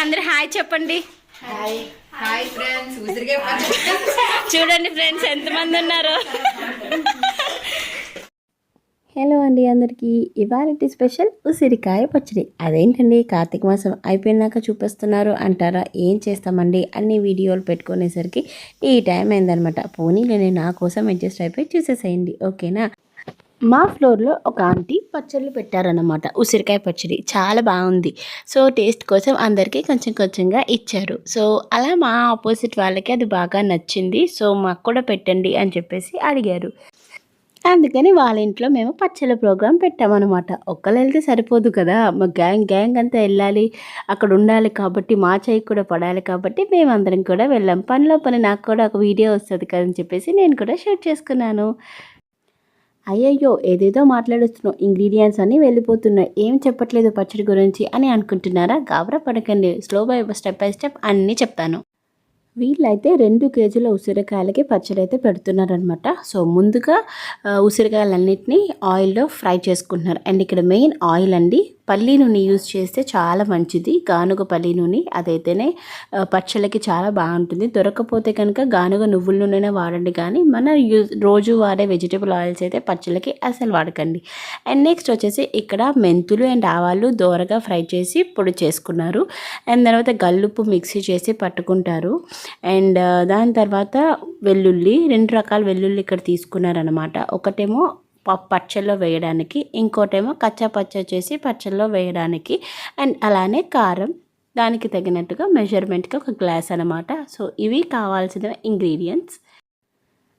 అందరు హాయ్ చెప్పండి. Hi friends. చూడండి ఫ్రెండ్స్ ఎంతమంది ఉన్నారు. హలో అండి అందరికీ. ఇవాళ స్పెషల్ ఉసిరికాయ పచ్చడి. అదేంటండి కార్తీక మాసం అయిపోయినాక చూపిస్తున్నారు అంటారా? ఏం చేస్తామండి, అన్ని వీడియోలు పెట్టుకునేసరికి ఈ టైం అయిందనమాట. పోనీ నేను నా కోసం అడ్జస్ట్ అయిపోయి చూసేసేయండి, ఓకేనా. మా ఫ్లోర్లో ఒక ఆంటీ పచ్చళ్ళు పెట్టారన్నమాట, ఉసిరికాయ పచ్చడి చాలా బాగుంది. సో టేస్ట్ కోసం అందరికీ కొంచెం కొంచెంగా ఇచ్చారు. సో అలా మా ఆపోజిట్ వాళ్ళకి అది బాగా నచ్చింది. సో మాకు కూడా పెట్టండి అని చెప్పేసి అడిగారు. అందుకని వాళ్ళ ఇంట్లో మేము పచ్చళ్ళ ప్రోగ్రాం పెట్టామన్నమాట. ఒక్కళ్ళు వెళ్తే సరిపోదు కదా, మా గ్యాంగ్ అంతా వెళ్ళాలి, అక్కడ ఉండాలి కాబట్టి మా చేయి కూడా పడాలి కాబట్టి మేమందరం కూడా వెళ్ళాం. పనిలో పని నాకు కూడా ఒక వీడియో వస్తుంది కదని చెప్పేసి నేను కూడా షూట్ చేసుకున్నాను. అయ్యయ్యో ఏదేదో మాట్లాడుతున్నావు, ఇంగ్రీడియంట్స్ అన్నీ వెళ్ళిపోతున్నాయి, ఏం చెప్పట్లేదు పచ్చడి గురించి అని అనుకుంటున్నారా? గాబరా పడకండి, స్టెప్ బై స్టెప్ అన్నీ చెప్తాను. వీళ్ళైతే 2 కేజీల ఉసిరికాయలకి పచ్చడి అయితే పెడుతున్నారనమాట. సో ముందుగా ఉసిరికాయలన్నింటినీ ఆయిల్లో ఫ్రై చేసుకుంటున్నారు. అండ్ ఇక్కడ మెయిన్ ఆయిల్ అండి, పల్లి నూనె యూజ్ చేస్తే చాలా మంచిది. గానుగ పల్లి నూనె అదైతేనే పచ్చళ్ళకి చాలా బాగుంటుంది. దొరకపోతే కనుక గానుగ నువ్వుల నూనెనే వాడండి, కానీ మన రోజు వాడే వెజిటేబుల్ ఆయిల్స్ అయితే పచ్చళ్ళకి అసలు వాడకండి. అండ్ నెక్స్ట్ వచ్చేసి ఇక్కడ మెంతులు అండ్ ఆవాలు దోరగా ఫ్రై చేసి పొడి చేసుకున్నారు. అండ్ తర్వాత గల్లుప్పు మిక్సీ చేసి పట్టుకుంటారు. అండ్ దాని తర్వాత వెల్లుల్లి, 2 రకాల వెల్లుల్లి ఇక్కడ తీసుకున్నారనమాట. ఒకటేమో పచ్చళ్ళలో వేయడానికి, ఇంకోటేమో కచ్చా పచ్చా చేసి పచ్చళ్ళలో వేయడానికి. అండ్ అలానే కారం దానికి తగినట్టుగా మెజర్మెంట్కి 1 గ్లాస్ అనమాట. సో ఇవి కావాల్సిన ఇంగ్రీడియంట్స్.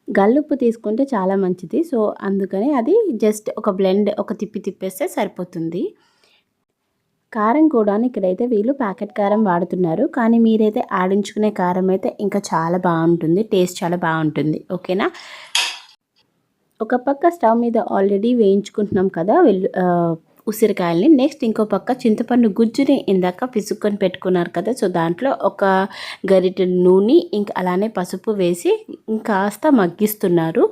గల్లుప్పు తీసుకుంటే చాలా మంచిది. సో అందుకని అది జస్ట్ ఒక బ్లెండ్, ఒక తిప్పేస్తే సరిపోతుంది. కారం కూడా ఇక్కడైతే వీళ్ళు ప్యాకెట్ కారం వాడుతున్నారు, కానీ మీరైతే ఆడించుకునే కారం అయితే ఇంకా చాలా బాగుంటుంది, టేస్ట్ చాలా బాగుంటుంది, ఓకేనా. ఒక పక్క స్టవ్ మీద ఆల్రెడీ వేయించుకుంటున్నాం కదా ఉసిరికాయల్ని. నెక్స్ట్ ఇంకో పక్క చింతపండు గుజ్జుని ఇందాక పిసుక్కొని పెట్టుకున్నారు కదా, సో దాంట్లో ఒక గరిటె నూనె ఇంకా అలానే పసుపు వేసి ఇంకాస్త మగ్గిస్తున్నారు.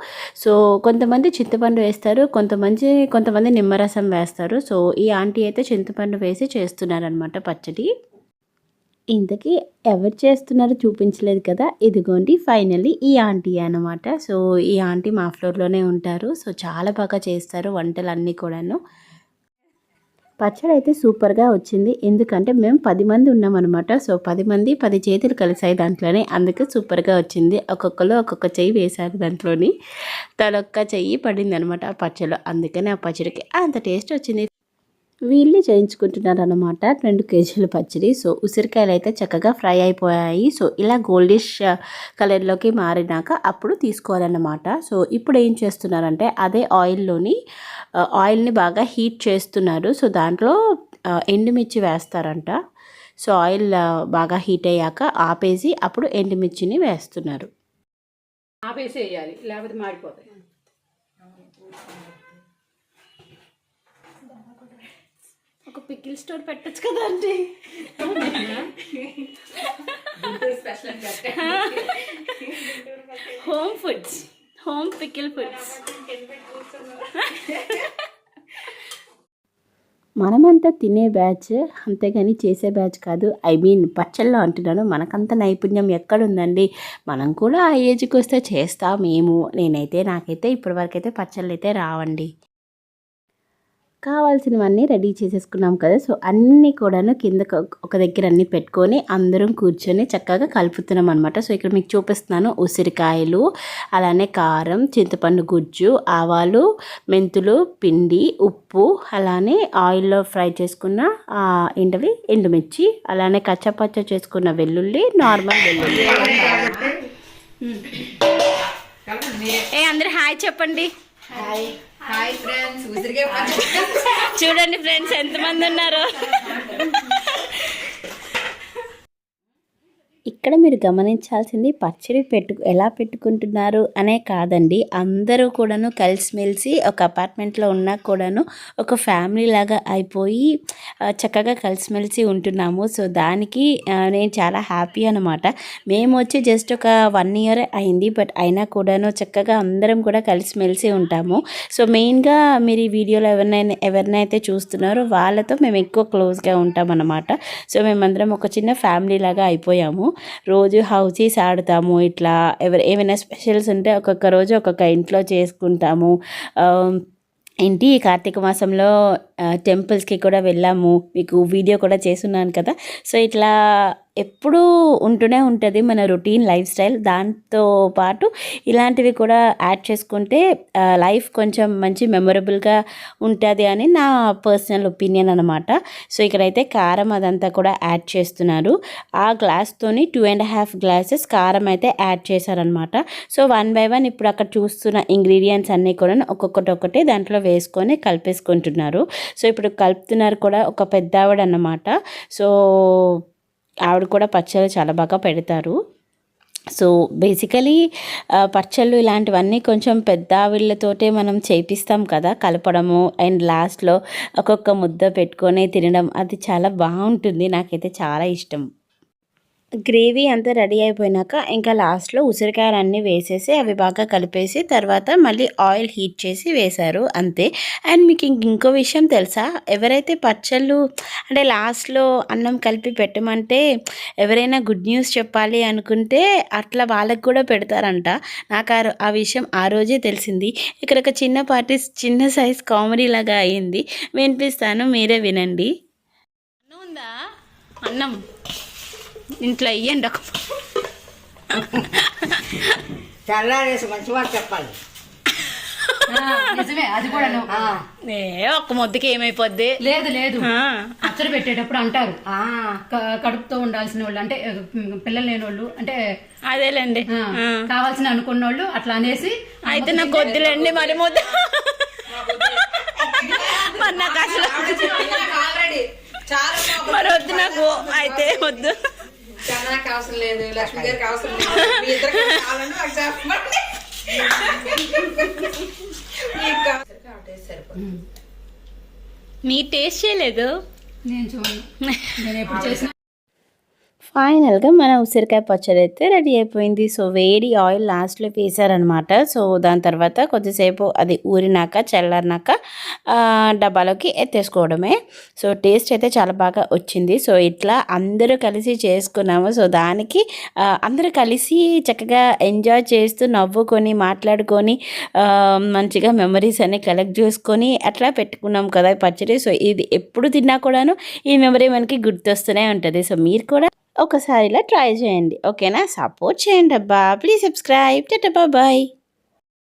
సో కొంతమంది చింతపండు వేస్తారు, కొంతమంది నిమ్మరసం వేస్తారు. సో ఈ ఆంటీ అయితే చింతపండు వేసి చేస్తున్నారనమాట పచ్చడి. ఇంతకీ ఎవరు చేస్తున్నారో చూపించలేదు కదా, ఇదిగోండి ఫైనల్లీ ఈ ఆంటీ అనమాట. సో ఈ ఆంటీ మా ఫ్లోర్లోనే ఉంటారు. సో చాలా బాగా చేస్తారు వంటలు అన్నీ కూడాను. పచ్చడి అయితే సూపర్గా వచ్చింది, ఎందుకంటే మేము 10 మంది ఉన్నామన్నమాట. సో 10 మంది 10 చేతులు కలిసాయి దాంట్లోనే, అందుకే సూపర్గా వచ్చింది. ఒక్కొక్కరు ఒక్కొక్క చెయ్యి వేశారు దాంట్లోని, తలొక్క చెయ్యి పడింది అనమాట ఆ పచ్చడిలో, అందుకని ఆ పచ్చడికి అంత టేస్ట్ వచ్చింది. వీళ్ళు చేయించుకుంటున్నారు అనమాట 2 కేజీల పచ్చడి. సో ఉసిరికాయలు అయితే చక్కగా ఫ్రై అయిపోయాయి. సో ఇలా గోల్డిష్ కలర్లోకి మారినాక అప్పుడు తీసుకోవాలన్నమాట. సో ఇప్పుడు ఏం చేస్తున్నారంటే అదే ఆయిల్ని బాగా హీట్ చేస్తున్నారు. సో దాంట్లో ఎండుమిర్చి వేస్తారంట. సో ఆయిల్ బాగా హీట్ అయ్యాక ఆపేసి అప్పుడు ఎండుమిర్చిని వేస్తున్నారు. ఆపేసి వేయాలి, లేకపోతే మాడిపోతాయి. ఒక పికిల్ స్టోర్ పెట్టచ్చు కదా అంటే హోమ్ పికిల్ ఫుడ్స్. మనమంతా తినే బ్యాచ్, అంతేగాని చేసే బ్యాచ్ కాదు. పచ్చళ్ళలో అంటున్నాను, మనకంత నైపుణ్యం ఎక్కడుందండి. మనం కూడా ఆ ఏజ్కి వస్తే చేస్తామేమో. నాకైతే ఇప్పటివరకైతే పచ్చళ్ళు అయితే రావండి. కావాల్సినవన్నీ రెడీ చేసేసుకున్నాం కదా. సో అన్నీ కూడాను కింద ఒక దగ్గర అన్నీ పెట్టుకొని అందరం కూర్చొని చక్కగా కలుపుతున్నాం అనమాట. సో ఇక్కడ మీకు చూపిస్తున్నాను ఉసిరికాయలు, అలానే కారం, చింతపండు గుజ్జు, ఆవాలు, మెంతులు, పిండి, ఉప్పు, అలానే ఆయిల్లో ఫ్రై చేసుకున్న ఎండుమిర్చి, అలానే కచ్చపచ్చ చేసుకున్న వెల్లుల్లి, నార్మల్ వెల్లుల్లి. అందరు హాయ్ చెప్పండి. Hi friends. చూడండి ఫ్రెండ్స్ ఎంతమంది ఉన్నారు. ఇక్కడ మీరు గమనించాల్సింది పచ్చడి ఎలా పెట్టుకుంటున్నారు అనే కాదండి, అందరూ కూడాను కలిసిమెలిసి ఒక అపార్ట్మెంట్లో ఉన్నా కూడాను ఒక ఫ్యామిలీ లాగా అయిపోయి చక్కగా కలిసిమెలిసి ఉంటున్నాము. సో దానికి నేను చాలా హ్యాపీ అనమాట. మేము వచ్చి జస్ట్ ఒక 1 year అయింది, బట్ అయినా కూడాను చక్కగా అందరం కూడా కలిసిమెలిసి ఉంటాము. సో మెయిన్గా మీరు ఈ వీడియోలో ఎవరినైతే చూస్తున్నారో వాళ్ళతో మేము ఎక్కువ క్లోజ్గా ఉంటాం అన్నమాట. సో మేమందరం ఒక చిన్న ఫ్యామిలీ లాగా అయిపోయాము. రోజు హౌసీస్ ఆడతాము, ఇట్లా ఏమైనా స్పెషల్స్ ఉంటే ఒక్కొక్క రోజు ఒక్కొక్క ఇంట్లో చేసుకుంటాము. ఏంటి కార్తీక మాసంలో టెంపుల్స్కి కూడా వెళ్ళాము, మీకు వీడియో కూడా చేస్తున్నాను కదా. సో ఇట్లా ఎప్పుడూ ఉంటూనే ఉంటుంది మన రొటీన్ లైఫ్ స్టైల్. దాంతో పాటు ఇలాంటివి కూడా యాడ్ చేసుకుంటే లైఫ్ కొంచెం మంచి మెమొరబుల్గా ఉంటుంది అని నా పర్సనల్ ఒపీనియన్ అనమాట. సో ఇక్కడైతే కారం అదంతా కూడా యాడ్ చేస్తున్నారు. ఆ గ్లాస్తోని 2.5 glasses కారం అయితే యాడ్ చేశారనమాట. సో 1 by 1 ఇప్పుడు అక్కడ చూస్తున్న ఇంగ్రీడియంట్స్ అన్నీ కూడా ఒక్కొక్కటి దాంట్లో వేసుకొని కలిపేసుకుంటున్నారు. సో ఇప్పుడు కలుపుతున్నారు కూడా ఒక పెద్ద ఆవిడ అన్నమాట. సో ఆవిడ కూడా పచ్చళ్ళు చాలా బాగా పెడతారు. సో బేసికలీ పచ్చళ్ళు ఇలాంటివన్నీ కొంచెం పెద్ద ఆవిళ్ళతోటే మనం చేపిస్తాం కదా, కలపడము అండ్ లాస్ట్లో ఒక్కొక్క ముద్ద పెట్టుకొని తినడం, అది చాలా బాగుంటుంది. నాకైతే చాలా ఇష్టం. గ్రేవీ అంతా రెడీ అయిపోయినాక ఇంకా లాస్ట్లో ఉసిరికాయలన్నీ వేసేసి అవి బాగా కలిపేసి తర్వాత మళ్ళీ ఆయిల్ హీట్ చేసి వేశారు, అంతే. అండ్ మీకు ఇంకో విషయం తెలుసా, ఎవరైతే పచ్చళ్ళు అంటే లాస్ట్లో అన్నం కలిపి పెట్టమంటే ఎవరైనా గుడ్ న్యూస్ చెప్పాలి అనుకుంటే అట్లా వాళ్ళకు కూడా పెడతారంట. నాకు ఆ విషయం ఆ రోజే తెలిసింది. ఇక్కడ ఒక చిన్న సైజ్ కామెడీ లాగా అయ్యింది, వినిపిస్తాను, మీరే వినండి. ఉందా అన్నం ఇంట్లో ఇయ్యండి ఒక చల్లారేసి మంచి మాట చెప్పాలి. నిజమే, అది కూడా ఒక్క ముద్దకి ఏమైపోద్ది. లేదు పచ్చడి పెట్టేటప్పుడు అంటారు కడుపుతో ఉండాల్సిన వాళ్ళు, అంటే పిల్లలు లేని వాళ్ళు, అంటే అదేలేండి కావాల్సిన అనుకున్న వాళ్ళు అట్లా అనేసి, అయితే నాకు వద్దులేండి మరి ముద్ద, మరి నాకు అసలు మరి వద్దు, నాకు అయితే వద్దు. నాకు అవసరం లేదు, లక్ష్మి గారికి అవసరం లేదు, మీ ఇద్దరికి కావాలని నాకు చెప్పండి. మీ టేస్ట్ చేయలేదు, నేను చూడండి, నేను ఎప్పుడు చేసిన. ఫైనల్గా మన ఉసిరికాయ పచ్చడి అయితే రెడీ అయిపోయింది. సో వేడి ఆయిల్ లాస్ట్లో వేసారనమాట. సో దాని తర్వాత కొద్దిసేపు అది ఊరినాక చల్లారినాక డబ్బాలోకి ఎత్తేసుకోవడమే. సో టేస్ట్ అయితే చాలా బాగా వచ్చింది. సో ఇట్లా అందరూ కలిసి చేసుకున్నాము. సో దానికి అందరూ కలిసి చక్కగా ఎంజాయ్ చేస్తూ నవ్వుకొని మాట్లాడుకొని మంచిగా మెమరీస్ అన్ని కలెక్ట్ చేసుకొని అట్లా పెట్టుకున్నాం కదా పచ్చడి. సో ఇది ఎప్పుడు తిన్నా కూడాను ఈ మెమరీ మనకి గుర్తొస్తూనే ఉంటుంది. సో మీరు కూడా ఒకసారి ఇలా ట్రై చేయండి, ఓకేనా? సపోర్ట్ చేయండి అబ్బా, ప్లీజ్ సబ్స్క్రైబ్. టాటా బాయ్.